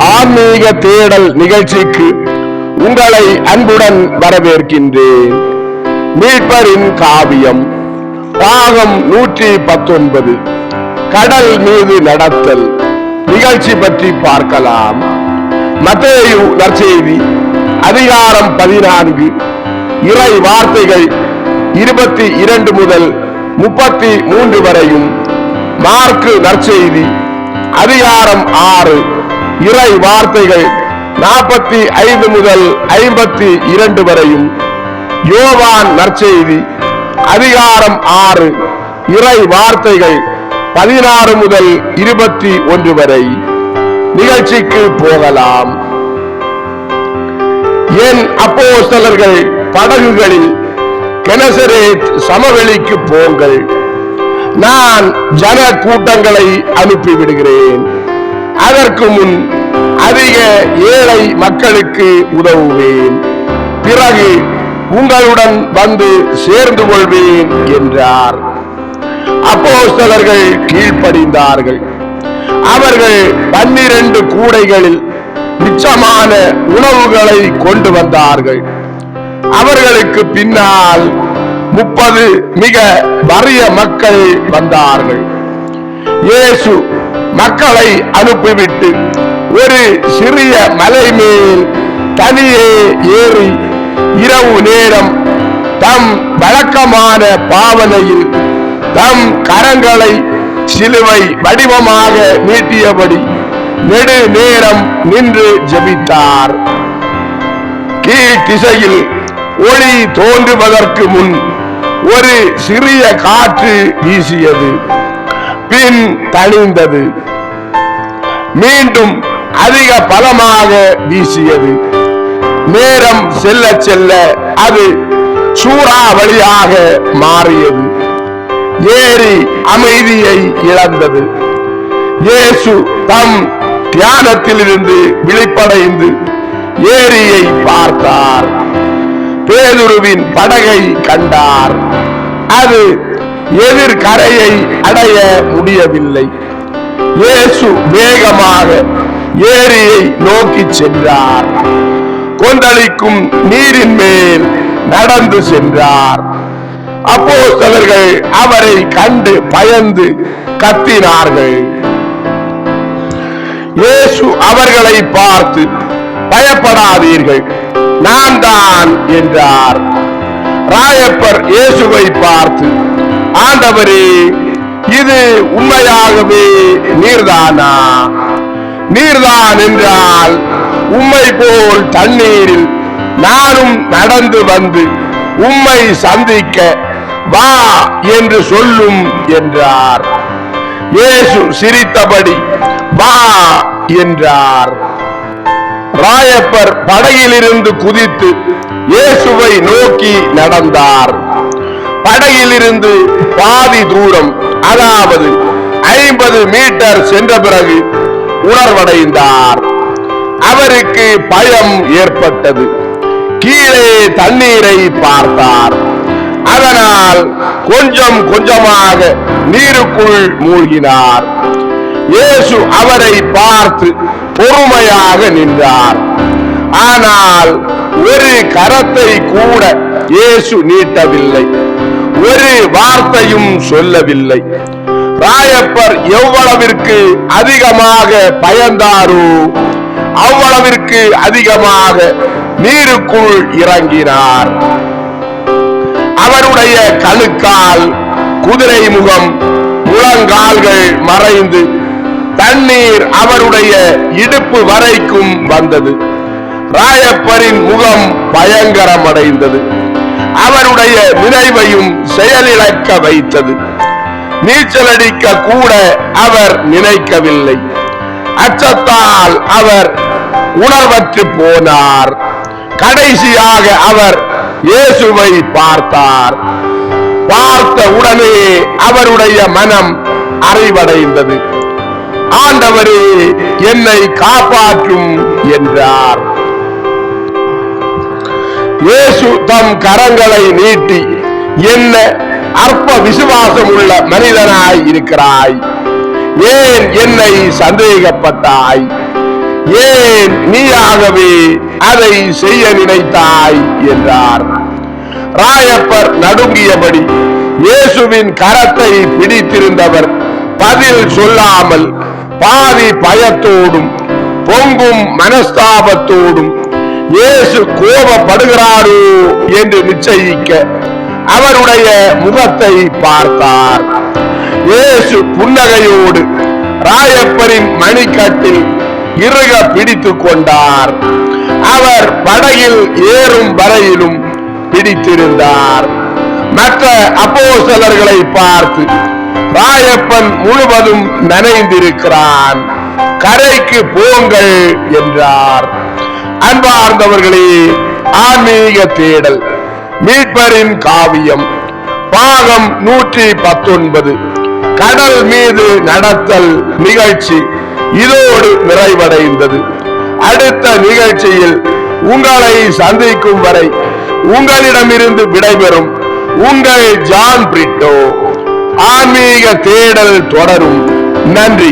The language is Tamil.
ஆன்மீக தேடல் நிகழ்ச்சிக்கு உங்களை அன்புடன் வரவேற்கின்றேன். மீட்பரின் காவியம் பாகம் 119 கடல் மீது நடத்தல் நிகழ்ச்சி பற்றி பார்க்கலாம். மத்தேயு நற்செய்தி அதிகாரம் 14 இறை வார்த்தைகள் 22 முதல் 33 வரையும், மார்க்கு நற்செய்தி அதிகாரம் 6 இறை வார்த்தைகள் 45 முதல் 52 வரையும், யோவான் நற்செய்தி அதிகாரம் 6 இறை வார்த்தைகள் 16 முதல் 21 வரை. நிகழ்ச்சிக்கு போகலாம். என் அப்போஸ்தலர்கள் படகுகளில் கெனசரேத் சமவெளிக்கு போங்கள். நான் ஜன கூட்டங்களை அனுப்பிவிடுகிறேன். அதற்கு முன் அதிக ஏழை மக்களுக்கு உதவுவேன். பிறகு உங்களுடன் வந்து சேர்ந்து கொள்வேன் என்றார். அப்போஸ்தலர்கள் கீழ்ப்படிந்தார்கள். அவர்கள் 12 கூடைகளில் மிச்சமான உணவுகளை கொண்டு வந்தார்கள். அவர்களுக்கு பின்னால் 30 மிக வறிய மக்கள் வந்தார்கள். இயேசு மக்களை அனுப்பிவிட்டு ஒரு சிறிய மலை மேல் தனியே ஏறி இரவு நேரம் தம் வழக்கமான பாவனையில் தம் கரங்களை சிலுவை வடிவமாக நீட்டியபடி நெடு நேரம் நின்று ஜெபித்தார். கீழ் திசையில் ஒளி தோன்றுவதற்கு முன் ஒரு சிறிய காற்று வீசியது, பின் தணிந்தது. மீண்டும் அதிக பலமாக வீசியது. நேரம் செல்ல செல்ல அது சூறாவளியாக மாறியது. ஏரி அமைதியை இழந்தது. இயேசு தம் தியானத்திலிருந்து விழிப்படைந்து ஏரியை பார்த்தார். பேதுருவின் படகை கண்டார். அது எதிர்கரையை அடைய முடியவில்லை. இயேசு வேகமாக ஏரியை நோக்கி சென்றார். கொந்தளிக்கும் நீரின் மேல் நடந்து சென்றார். அப்போஸ்தலர்கள் அவரை கண்டு பயந்து கத்தினார்கள். இயேசு அவர்களை பார்த்து, பயப்படாதீர்கள், நான் தான் என்றார். ராயப்பர் இயேசுவை பார்த்து, ஆண்டவரே, இது உண்மையாகவே நீர்தானா? நீர்தான் என்றால் உம்மை போல் தண்ணீரில் நானும் நடந்து வந்து உம்மை சந்திக்க வா என்று சொல்லும் என்றார். இயேசு சிரித்தபடி வா என்றார். ராயப்பர் படகிலிருந்து குதித்து இயேசுவை நோக்கி நடந்தார். படகிலிருந்து பாதி தூரம், அதாவது 50 மீட்டர் சென்ற பிறகு உணர்வடைந்தார். அவருக்கு பயம் ஏற்பட்டது. கீழே தண்ணீரை பார்த்தார். அதனால் கொஞ்சம் கொஞ்சமாக நீருக்குள் மூழ்கினார். இயேசு அவரை பார்த்து பொறுமையாக நின்றார். ஆனால் ஒரு கரத்தை கூட இயேசு நீட்டவில்லை. ஒரு வார்த்தையும் சொல்லவில்லை. ராயப்பர் எவ்வளவிற்கு அதிகமாக பயந்தாரோ அவ்வளவிற்கு அதிகமாக நீருக்குள் இறங்கினார். அவருடைய கணுக்கால், குதிரை முகம், முழங்கால்கள் மறைந்து தண்ணீர் அவருடைய இடுப்பு வரைக்கும் வந்தது. ராயப்பரின் முகம் பயங்கரமடைந்தது. அவருடைய நினைவையும் செயலிழக்க வைத்தது. நீச்சலடிக்க கூட அவர் நினைக்கவில்லை. அச்சத்தால் அவர் உணர்வற்று போனார். கடைசியாக அவர் இயேசுவை பார்த்தார். பார்த்த உடனே அவருடைய மனம் அறிவடைந்தது. ஆண்டவரே, என்னை காப்பாற்றும் என்றார். இயேசு தம் கரங்களை நீட்டி, என்ன அற்ப விசுவாசம் உள்ள மனிதனாய் இருக்கிறாய், ஏன் என்னை சந்தேகப்பட்டாய் ஏன் நீயாகவே அதை செய்ய நினைத்தாய் என்றார். ராயப்பர் நடுங்கியபடி இயேசுவின் கரத்தை பிடித்திருந்தவர் பதில் சொல்லாமல் பாதி பயத்தோடும் பொங்கும் மனஸ்தாபத்தோடும் இயேசு கோபப்படுகிறாரோ என்று நிச்சயிக்க அவருடைய முகத்தை பார்த்தார். இயேசு புன்னகையோடு ராயப்பரின் மணிக்கட்டில் இறுக பிடித்துக் கொண்டார். அவர் படகில் ஏறும் வரையிலும் பிடித்திருந்தார். மற்ற அப்போஸ்தலர்களை பார்த்து, ராயப்பன் முழுவதும் நனைந்திருக்கிறான், கரைக்கு போங்கள் என்றார். அன்பார்ந்தவர்களே, ஆன்மீக தேடல் மீட்பரின் காவியம் பாகம் 119 கடல் மீது நடத்தல் நிகழ்ச்சி இதோடு நிறைவடைந்தது. அடுத்த நிகழ்ச்சியில் உங்களை சந்திக்கும் வரை உங்களிடமிருந்து விடைபெறும் உங்கள் ஜான் பிரிட்டோ. ஆன்மீக தேடல் தொடரும். நன்றி.